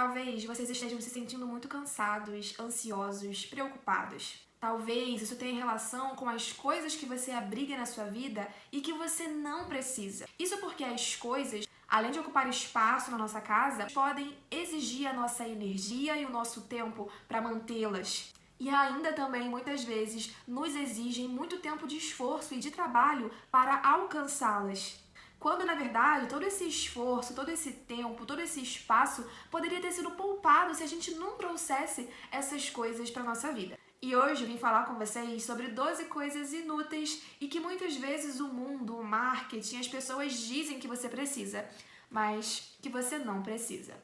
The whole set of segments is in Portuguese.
Talvez vocês estejam se sentindo muito cansados, ansiosos, preocupados. Talvez isso tenha relação com as coisas que você abriga na sua vida e que você não precisa. Isso porque as coisas, além de ocupar espaço na nossa casa, podem exigir a nossa energia e o nosso tempo para mantê-las. E ainda também, muitas vezes, nos exigem muito tempo de esforço e de trabalho para alcançá-las. Quando, na verdade, todo esse esforço, todo esse tempo, todo esse espaço poderia ter sido poupado se a gente não trouxesse essas coisas para nossa vida. E hoje eu vim falar com vocês sobre 12 coisas inúteis e que muitas vezes o mundo, o marketing, as pessoas dizem que você precisa, mas que você não precisa.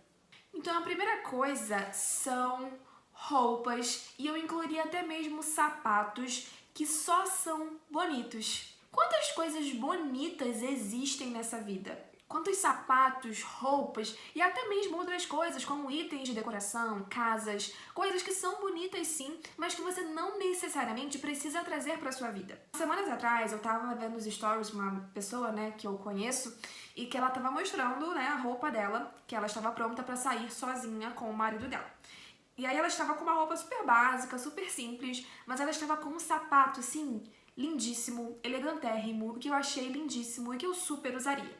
Então a primeira coisa são roupas, e eu incluiria até mesmo sapatos que só são bonitos. Quantas coisas bonitas existem nessa vida? Quantos sapatos, roupas e até mesmo outras coisas como itens de decoração, casas, coisas que são bonitas sim, mas que você não necessariamente precisa trazer para sua vida. Semanas atrás eu tava vendo os stories de uma pessoa, que eu conheço e que ela tava mostrando, a roupa dela, que ela estava pronta para sair sozinha com o marido dela. E aí ela estava com uma roupa super básica, super simples, mas ela estava com um sapato assim lindíssimo, elegantérrimo, que eu achei lindíssimo e que eu super usaria.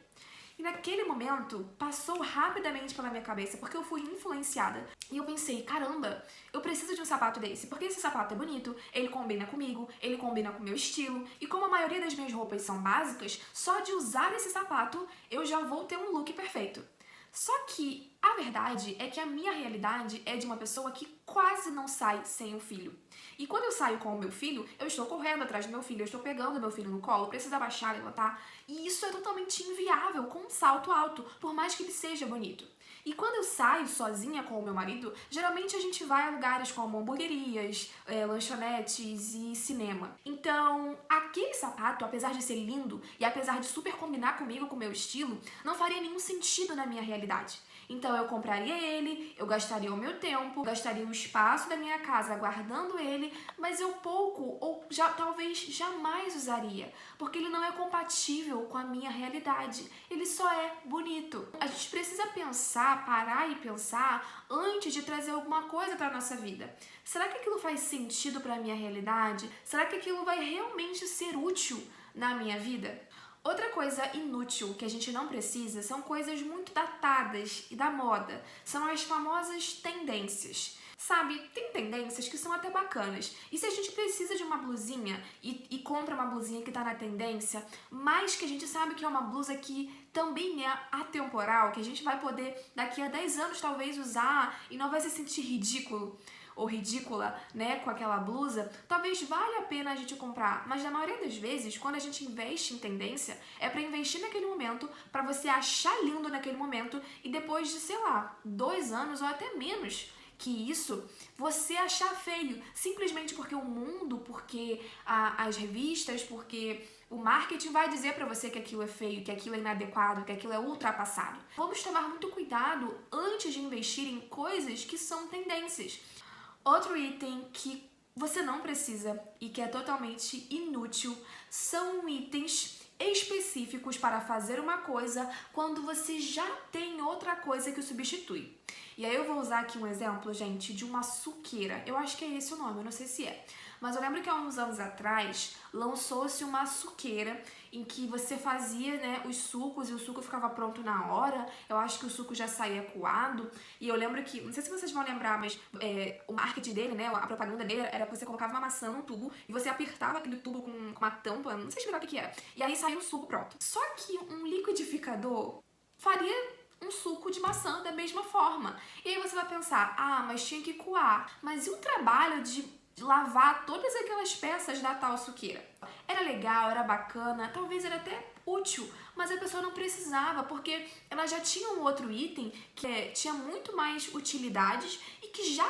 E naquele momento, passou rapidamente pela minha cabeça, porque eu fui influenciada. E eu pensei, caramba, eu preciso de um sapato desse, porque esse sapato é bonito, ele combina comigo, ele combina com o meu estilo. E como a maioria das minhas roupas são básicas, só de usar esse sapato, eu já vou ter um look perfeito. Só que a verdade é que a minha realidade é de uma pessoa que quase não sai sem o filho. E quando eu saio com o meu filho, eu estou correndo atrás do meu filho, eu estou pegando meu filho no colo, preciso abaixar, levantar. E isso é totalmente inviável com um salto alto, por mais que ele seja bonito. E quando eu saio sozinha com o meu marido, geralmente a gente vai a lugares como hamburguerias, lanchonetes e cinema. Então, aquele sapato, apesar de ser lindo e apesar de super combinar comigo, com o meu estilo, não faria nenhum sentido na minha realidade. Então eu compraria ele, eu gastaria o meu tempo, gastaria o espaço da minha casa guardando ele, mas eu pouco ou talvez jamais usaria, porque ele não é compatível com a minha realidade. Ele só é bonito. A gente precisa pensar, parar e pensar antes de trazer alguma coisa para nossa vida. Será que aquilo faz sentido para a minha realidade? Será que aquilo vai realmente ser útil na minha vida? Outra coisa inútil que a gente não precisa são coisas muito datadas e da moda. São as famosas tendências. Sabe, tem tendências que são até bacanas. E se a gente precisa de uma blusinha e compra uma blusinha que tá na tendência, mas que a gente sabe que é uma blusa que também é atemporal, que a gente vai poder daqui a 10 anos talvez usar e não vai se sentir ridículo ou ridícula, com aquela blusa, talvez valha a pena a gente comprar. Mas na maioria das vezes, quando a gente investe em tendência, é para investir naquele momento, para você achar lindo naquele momento e depois de, 2 anos ou até menos que isso, você achar feio, simplesmente porque o mundo, porque as revistas, porque o marketing vai dizer pra você que aquilo é feio, que aquilo é inadequado, que aquilo é ultrapassado. Vamos tomar muito cuidado antes de investir em coisas que são tendências. Outro item que você não precisa e que é totalmente inútil são itens específicos para fazer uma coisa quando você já tem outra coisa que o substitui. E aí eu vou usar aqui um exemplo, gente, de uma suqueira. Eu acho que é esse o nome, eu não sei se é. Mas eu lembro que há uns anos atrás lançou-se uma suqueira em que você fazia, os sucos e o suco ficava pronto na hora. Eu acho que o suco já saía coado. E eu lembro que, não sei se vocês vão lembrar, mas o marketing dele, a propaganda dele era que você colocava uma maçã num tubo e você apertava aquele tubo com uma tampa, não sei explicar o que era. E aí saía o suco pronto. Só que um liquidificador faria um suco de maçã da mesma forma. E aí você vai pensar, mas tinha que coar. Mas e o trabalho de lavar todas aquelas peças da tal suqueira? Era legal, era bacana, talvez era até útil, mas a pessoa não precisava, porque ela já tinha um outro item que tinha muito mais utilidades e que já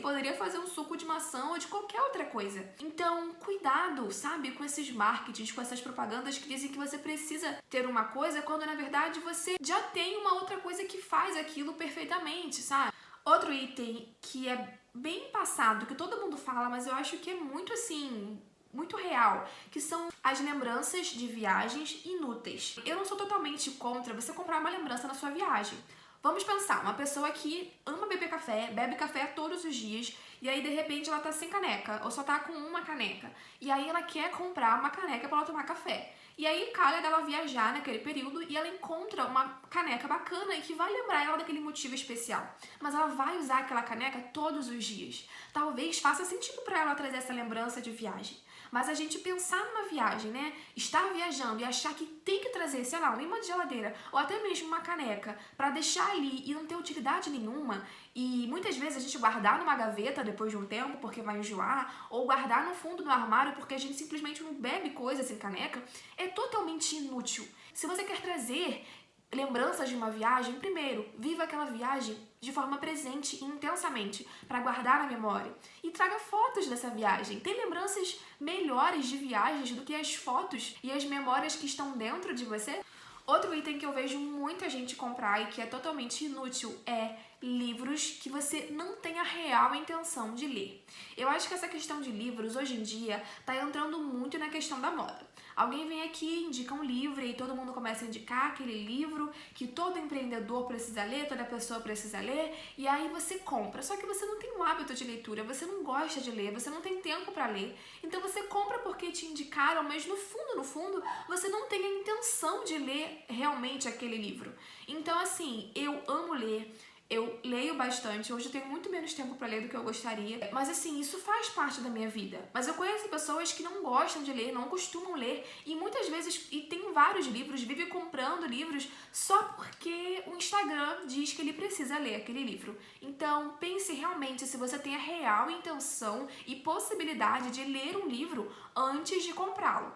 poderia fazer um suco de maçã ou de qualquer outra coisa. Então, cuidado, sabe, com esses marketings, com essas propagandas que dizem que você precisa ter uma coisa, quando na verdade você já tem uma outra coisa que faz aquilo perfeitamente, sabe? Outro item que é bem passado, que todo mundo fala, mas eu acho que é muito assim, muito real, que são as lembranças de viagens inúteis. Eu não sou totalmente contra você comprar uma lembrança na sua viagem. Vamos pensar, uma pessoa que ama beber café, bebe café todos os dias, e aí de repente ela tá sem caneca, ou só tá com uma caneca. E aí ela quer comprar uma caneca para ela tomar café. E aí calha dela viajar naquele período e ela encontra uma caneca bacana e que vai lembrar ela daquele motivo especial. Mas ela vai usar aquela caneca todos os dias. Talvez faça sentido para ela trazer essa lembrança de viagem. Mas a gente pensar numa viagem, né? Estar viajando e achar que tem que trazer, sei lá, um imã de geladeira ou até mesmo uma caneca para deixar ali e não ter utilidade nenhuma, e muitas vezes a gente guardar numa gaveta depois de um tempo porque vai enjoar, ou guardar no fundo do armário porque a gente simplesmente não bebe coisa sem caneca, é totalmente inútil. Se você quer trazer lembranças de uma viagem, primeiro, viva aquela viagem de forma presente e intensamente, para guardar na memória. E traga fotos dessa viagem. Tem lembranças melhores de viagens do que as fotos e as memórias que estão dentro de você? Outro item que eu vejo muita gente comprar e que é totalmente inútil é livros que você não tem a real intenção de ler. Eu acho que essa questão de livros, hoje em dia, está entrando muito na questão da moda. Alguém vem aqui, indica um livro e todo mundo começa a indicar aquele livro que todo empreendedor precisa ler, toda pessoa precisa ler, e aí você compra. Só que você não tem um hábito de leitura, você não gosta de ler, você não tem tempo para ler. Então você compra porque te indicaram, mas no fundo, você não tem a intenção de ler realmente aquele livro. Então, assim, eu amo ler. Eu leio bastante, hoje eu tenho muito menos tempo para ler do que eu gostaria, mas assim, isso faz parte da minha vida. Mas eu conheço pessoas que não gostam de ler, não costumam ler, e muitas vezes, e tem vários livros, vive comprando livros só porque o Instagram diz que ele precisa ler aquele livro. Então, pense realmente se você tem a real intenção e possibilidade de ler um livro antes de comprá-lo.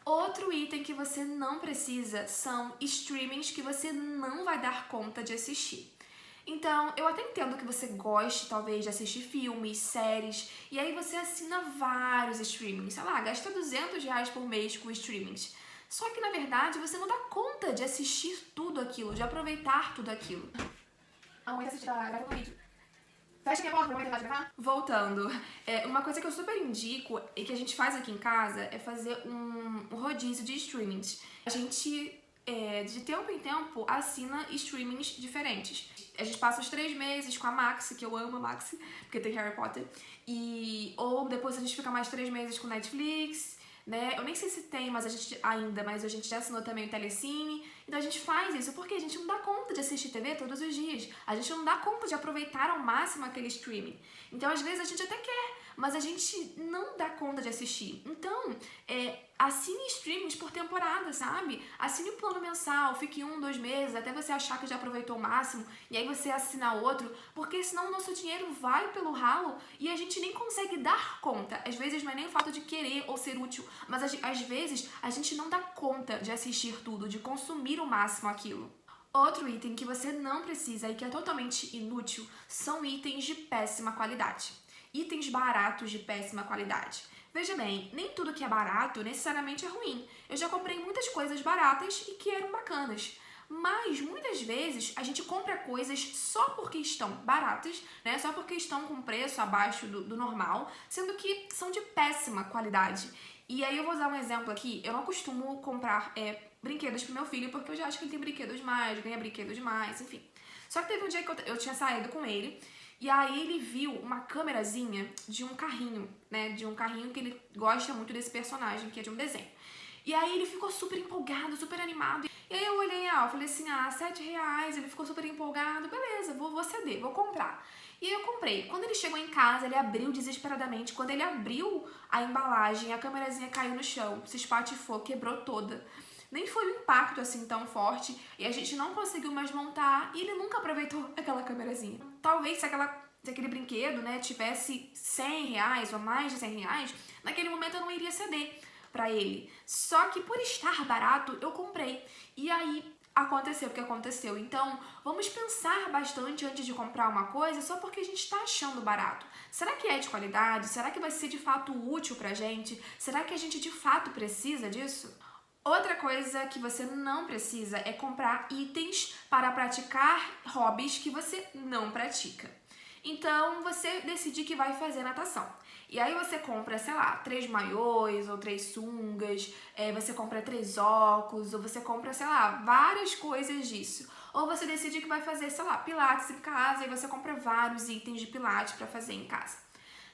Outro item que você não precisa são streamings que você não vai dar conta de assistir. Então, eu até entendo que você goste, talvez, de assistir filmes, séries, e aí você assina vários streamings, sei lá, gasta R$ 200 por mês com streamings. Só que, na verdade, você não dá conta de assistir tudo aquilo, de aproveitar tudo aquilo. A mãe assistir, grava um vídeo. Fecha minha porta, mamãe vai gravar? Voltando, uma coisa que eu super indico e que a gente faz aqui em casa é fazer um rodízio de streamings. A gente, de tempo em tempo, assina streamings diferentes. A gente passa os 3 meses com a Maxi, que eu amo a Maxi, porque tem Harry Potter. Ou depois a gente fica mais 3 meses com Netflix, né? Eu nem sei se tem mas a gente já assinou também o Telecine. Então a gente faz isso porque a gente não dá conta de assistir TV todos os dias. A gente não dá conta de aproveitar ao máximo aquele streaming. Então às vezes a gente até quer, mas a gente não dá conta de assistir. Então, assine streamings por temporada, sabe? Assine um plano mensal, fique 1, 2 meses, até você achar que já aproveitou o máximo, e aí você assina outro, porque senão o nosso dinheiro vai pelo ralo e a gente nem consegue dar conta. Às vezes não é nem o fato de querer ou ser útil, mas às vezes a gente não dá conta de assistir tudo, de consumir o máximo aquilo. Outro item que você não precisa e que é totalmente inútil são itens de péssima qualidade. Itens baratos de péssima qualidade. Veja bem, nem tudo que é barato necessariamente é ruim. Eu já comprei muitas coisas baratas e que eram bacanas. Mas muitas vezes a gente compra coisas só porque estão baratas, né? Só porque estão com preço abaixo do normal, sendo que são de péssima qualidade. E aí eu vou usar um exemplo aqui. Eu não costumo comprar brinquedos pro meu filho porque eu já acho que ele tem brinquedos demais, ganha brinquedos demais, enfim. Só que teve um dia que eu tinha saído com ele. E aí ele viu uma câmerazinha de um carrinho, né? De um carrinho que ele gosta muito desse personagem, que é de um desenho. E aí ele ficou super empolgado, super animado. E aí eu olhei, eu falei assim, R$7. Ele ficou super empolgado, beleza, vou ceder, vou comprar. E aí eu comprei. Quando ele chegou em casa, ele abriu desesperadamente. Quando ele abriu a embalagem, a câmerazinha caiu no chão, se espatifou, quebrou toda. Nem foi um impacto assim tão forte e a gente não conseguiu mais montar e ele nunca aproveitou aquela câmerazinha. Talvez se aquele brinquedo, né, tivesse R$100 ou mais de R$100, naquele momento eu não iria ceder pra ele. Só que por estar barato, eu comprei. E aí aconteceu o que aconteceu. Então, vamos pensar bastante antes de comprar uma coisa só porque a gente tá achando barato. Será que é de qualidade? Será que vai ser de fato útil pra gente? Será que a gente de fato precisa disso? Outra coisa que você não precisa é comprar itens para praticar hobbies que você não pratica. Então, você decide que vai fazer natação. E aí você compra, sei lá, 3 maiôs ou 3 sungas, você compra 3 óculos, ou você compra, sei lá, várias coisas disso. Ou você decide que vai fazer, sei lá, pilates em casa e você compra vários itens de pilates para fazer em casa.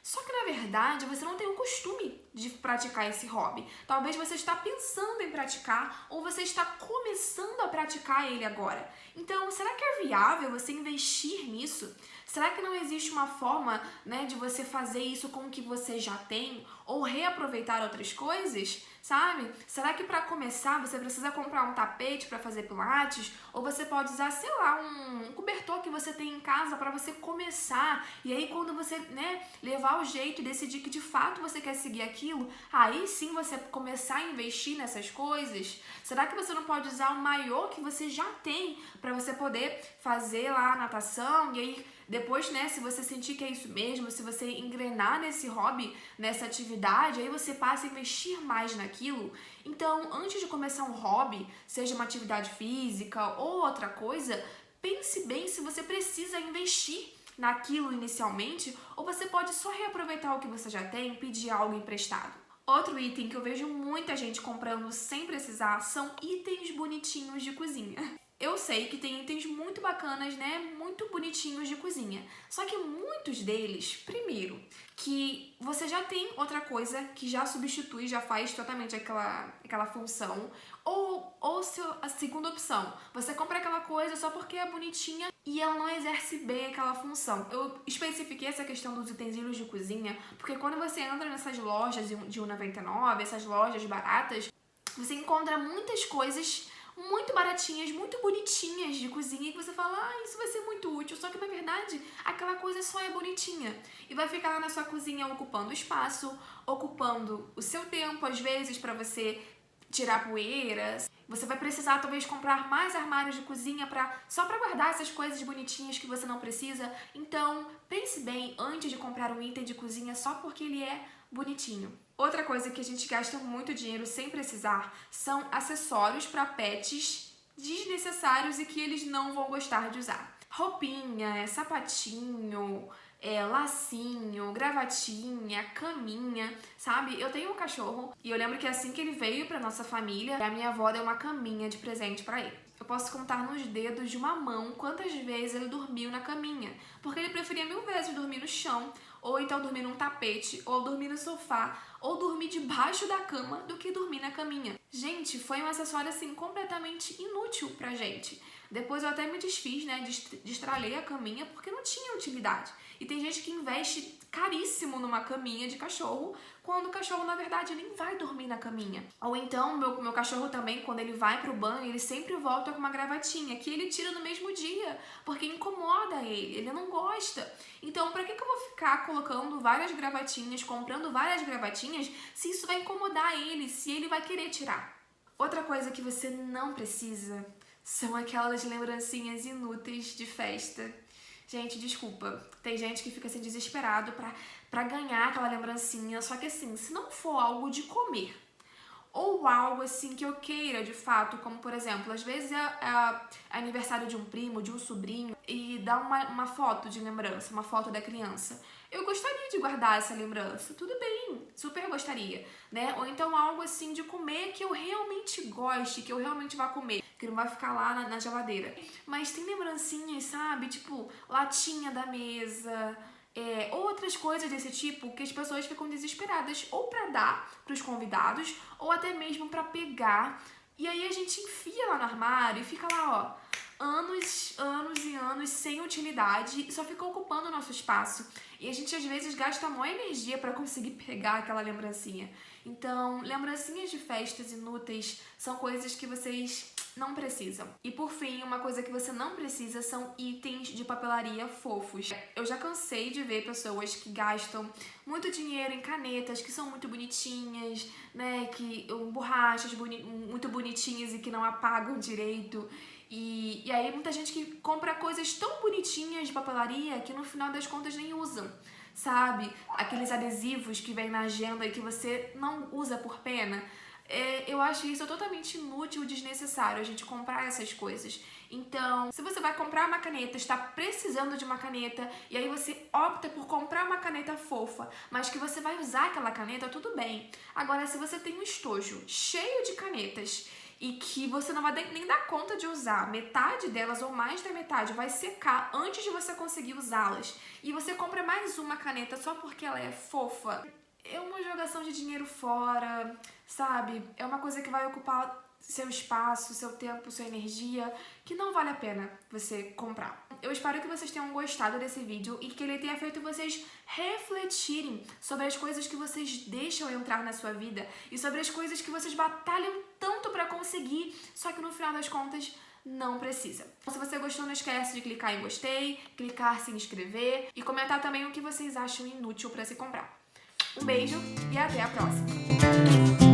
Só que, na verdade, você não tem o costume de praticar esse hobby. Talvez você está pensando em praticar ou você está começando a praticar ele agora. Então, será que é viável você investir nisso? Será que não existe uma forma, né, de você fazer isso com o que você já tem ou reaproveitar outras coisas? Sabe? Será que para começar você precisa comprar um tapete para fazer pilates? Ou você pode usar, sei lá, um cobertor que você tem em casa para você começar. E aí quando você, né, levar o jeito e decidir que de fato você quer seguir aquilo, aí sim você começar a investir nessas coisas. Será que você não pode usar o maiô que você já tem para você poder fazer lá a natação? E aí depois, né, se você sentir que é isso mesmo, se você engrenar nesse hobby, nessa atividade, aí você passa a investir mais naquilo. Então, antes de começar um hobby, seja uma atividade física ou outra coisa, pense bem se você precisa investir naquilo inicialmente ou você pode só reaproveitar o que você já tem e pedir algo emprestado. Outro item que eu vejo muita gente comprando sem precisar são itens bonitinhos de cozinha. Eu sei que tem itens muito bacanas, né? Muito bonitinhos de cozinha. Só que muitos deles, primeiro, que você já tem outra coisa que já substitui, já faz totalmente aquela função. Ou a segunda opção, você compra aquela coisa só porque é bonitinha e ela não exerce bem aquela função. Eu especifiquei essa questão dos utensílios de cozinha, porque quando você entra nessas lojas de R$1,99, essas lojas baratas, você encontra muitas coisas muito baratinhas, muito bonitinhas de cozinha, que você fala, isso vai ser muito útil, só que na verdade aquela coisa só é bonitinha e vai ficar lá na sua cozinha ocupando espaço, ocupando o seu tempo, às vezes para você tirar poeiras. Você vai precisar talvez comprar mais armários de cozinha só para guardar essas coisas bonitinhas que você não precisa. Então pense bem antes de comprar um item de cozinha só porque ele é bonitinho. Outra coisa que a gente gasta muito dinheiro sem precisar são acessórios para pets desnecessários e que eles não vão gostar de usar. Roupinha, sapatinho, lacinho, gravatinha, caminha, sabe? Eu tenho um cachorro e eu lembro que assim que ele veio pra nossa família, a minha avó deu uma caminha de presente pra ele. Eu posso contar nos dedos de uma mão quantas vezes ele dormiu na caminha, porque ele preferia 1000 vezes dormir no chão, ou então dormir num tapete, ou dormir no sofá, ou dormir debaixo da cama do que dormir na caminha. Gente, foi um acessório assim completamente inútil pra gente. Depois eu até me desfiz, né, destralhei a caminha porque não tinha utilidade. E tem gente que investe caríssimo numa caminha de cachorro, quando o cachorro, na verdade, nem vai dormir na caminha. Ou então, meu cachorro também, quando ele vai pro banho, ele sempre volta com uma gravatinha, que ele tira no mesmo dia, porque incomoda ele não gosta. Então, pra que eu vou ficar colocando várias gravatinhas, comprando várias gravatinhas, se isso vai incomodar ele, se ele vai querer tirar? Outra coisa que você não precisa são aquelas lembrancinhas inúteis de festa. Gente, desculpa, tem gente que fica assim desesperado pra ganhar aquela lembrancinha, só que assim, se não for algo de comer, ou algo assim que eu queira de fato, como por exemplo, às vezes é aniversário de um primo, de um sobrinho, e dá uma foto de lembrança, uma foto da criança. Eu gostaria de guardar essa lembrança, tudo bem, super gostaria, né? Ou então algo assim de comer que eu realmente goste, que eu realmente vá comer, que não vai ficar lá na geladeira. Mas tem lembrancinhas, sabe? Tipo, latinha da mesa, outras coisas desse tipo que as pessoas ficam desesperadas ou pra dar pros convidados ou até mesmo pra pegar. E aí a gente enfia lá no armário e fica lá, ó, anos e anos sem utilidade e só fica ocupando o nosso espaço. E a gente às vezes gasta maior energia pra conseguir pegar aquela lembrancinha. Então, lembrancinhas de festas inúteis são coisas que vocês não precisam. E por fim, uma coisa que você não precisa são itens de papelaria fofos. Eu já cansei de ver pessoas que gastam muito dinheiro em canetas que são muito bonitinhas, né, que borrachas muito bonitinhas e que não apagam direito. E aí muita gente que compra coisas tão bonitinhas de papelaria que no final das contas nem usam, sabe? Aqueles adesivos que vem na agenda e que você não usa por pena. Eu acho isso totalmente inútil e desnecessário, a gente comprar essas coisas. Então, se você vai comprar uma caneta, está precisando de uma caneta, e aí você opta por comprar uma caneta fofa, mas que você vai usar aquela caneta, tudo bem. Agora, se você tem um estojo cheio de canetas, e que você não vai nem dar conta de usar. Metade delas ou mais da metade vai secar antes de você conseguir usá-las. E você compra mais uma caneta só porque ela é fofa. É uma jogação de dinheiro fora, sabe? É uma coisa que vai ocupar seu espaço, seu tempo, sua energia, que não vale a pena você comprar. Eu espero que vocês tenham gostado desse vídeo e que ele tenha feito vocês refletirem sobre as coisas que vocês deixam entrar na sua vida e sobre as coisas que vocês batalham tanto pra conseguir, só que no final das contas não precisa. Se você gostou, não esquece de clicar em gostei, clicar em se inscrever e comentar também o que vocês acham inútil pra se comprar. Um beijo e até a próxima!